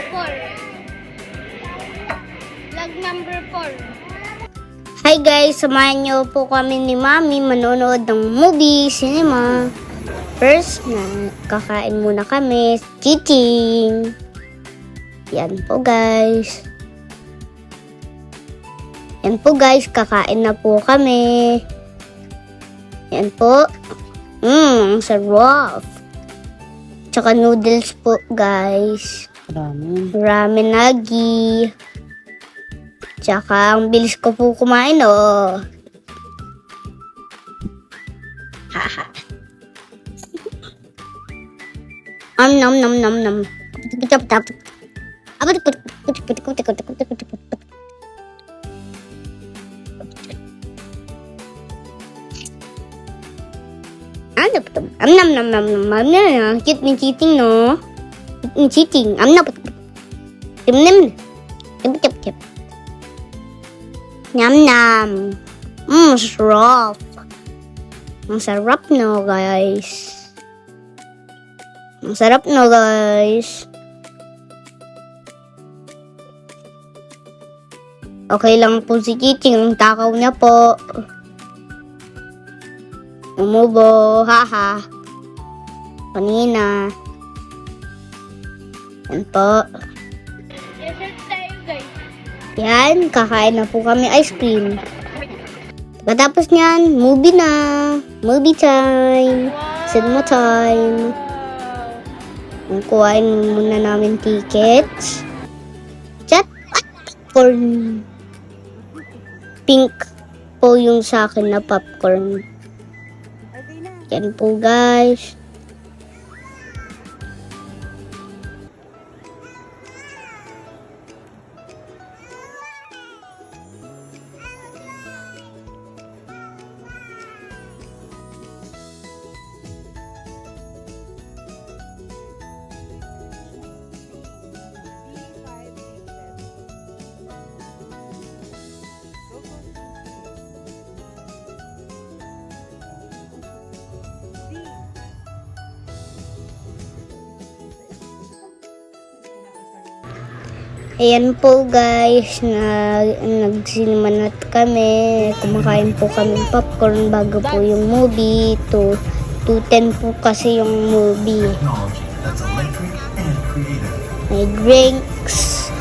4. Vlog number 4. Hi guys, samahan niyo po kami ni Mami manonood ng movie, cinema. First, kakain muna kami. Chiching! Yan po guys. Yan po guys, kakain na po kami. Yan po. Ang sarap. Tsaka noodles po guys. Ramen nagi. Tsaka ang bilis ko po kumain oh. Haha. Nom nom nom nom. Tap tap. Ano ba ito? Nam nam nam nam nam. Cute ni cheating no. Cute ni cheating. Nam. Tim nim. Tip tip. Nam nam. Sarap. Ang sarap no guys. Ang sarap no guys. Okay lang po si Chiching. Ang takaw niya po. Umubo. Haha. Kanina. Yan po. Dessert tayo guys. Yan. Kakain na po kami ice cream. Pagkatapos niyan, movie na. Movie time. Cinema time. Kuhain muna namin tickets. Chat. Popcorn. Pink po yung sa akin na popcorn. Yan po guys. Ayan po guys, nag-cinema na kami. Kumakain po kami popcorn bago po yung movie. 2:10 po kasi yung movie. May drinks.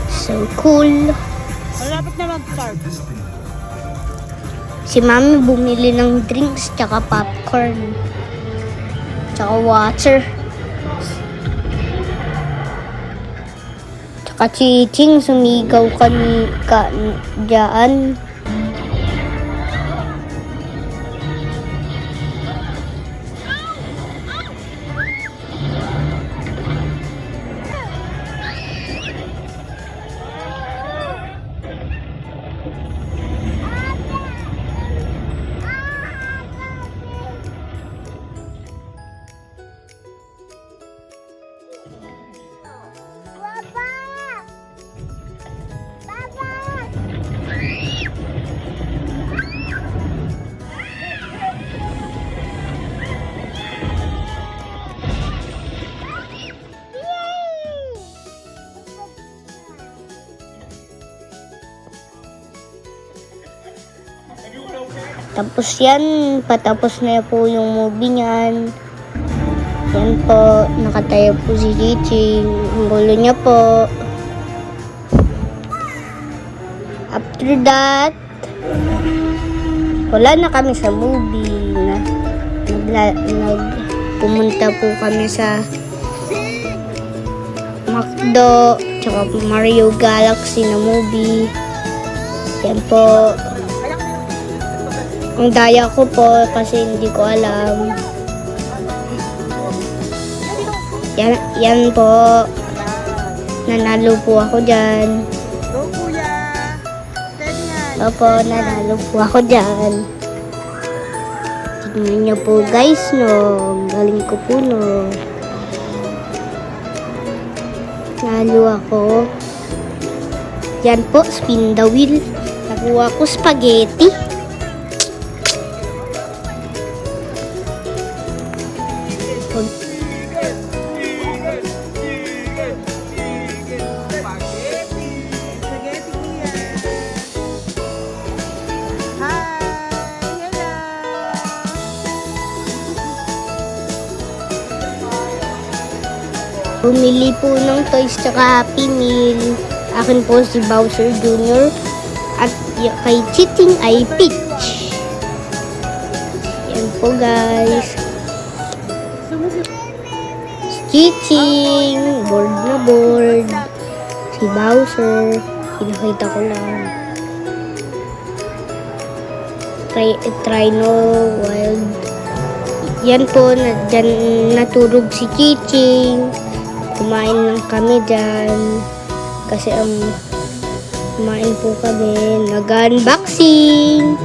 So cool. Malapit na mag-start. Si Mami bumili ng drinks tsaka popcorn. Tsaka water. Chiching, sumigaw ka dyan. Tapos yan, patapos na po yung movie niyan. Yan po, nakatayo po si Chiching. Ang gulo niya po. After that, wala na kami sa movie. Pumunta po kami sa McDo, tsaka Mario Galaxy na movie. Yan po. Ang daya ko po kasi hindi ko alam. Yan po. Nanalo po ako dyan. Go kuya! Steady yan! Opo, nanalo po ako dyan. Tignan niyo po guys, no. Galing ko po, no. Nalo ako. Yan po, spin the wheel. Nakuha ko spaghetti. Bumili po ng toys tsaka Happy Meal. Akin po si Bowser Jr. At kay Chiting ay Peach. Yan po guys. Si Chiting, board na board. Si Bowser, pinakita ko lang. Trino Wild. Yan po, dyan naturog si Chiching. Kumain lang kami dyan. Kasi kumain po kami. Nag-unboxing.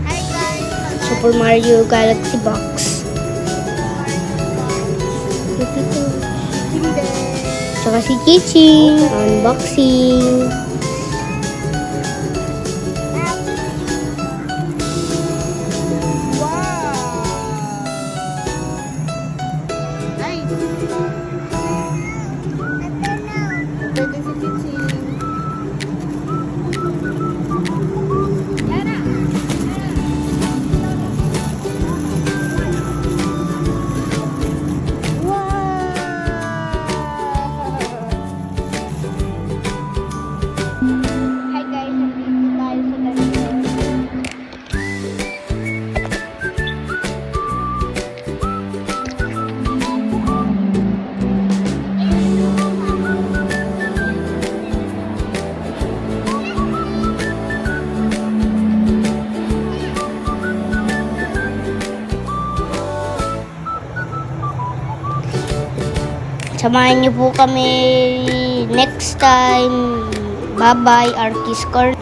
Hi guys! Super Mario Galaxy Box. Tsaka si Chiching. Unboxing. Hi guys, nandito tayo sa ganito. Samahan niyo po kami next time. Bye-bye, Artist Corner.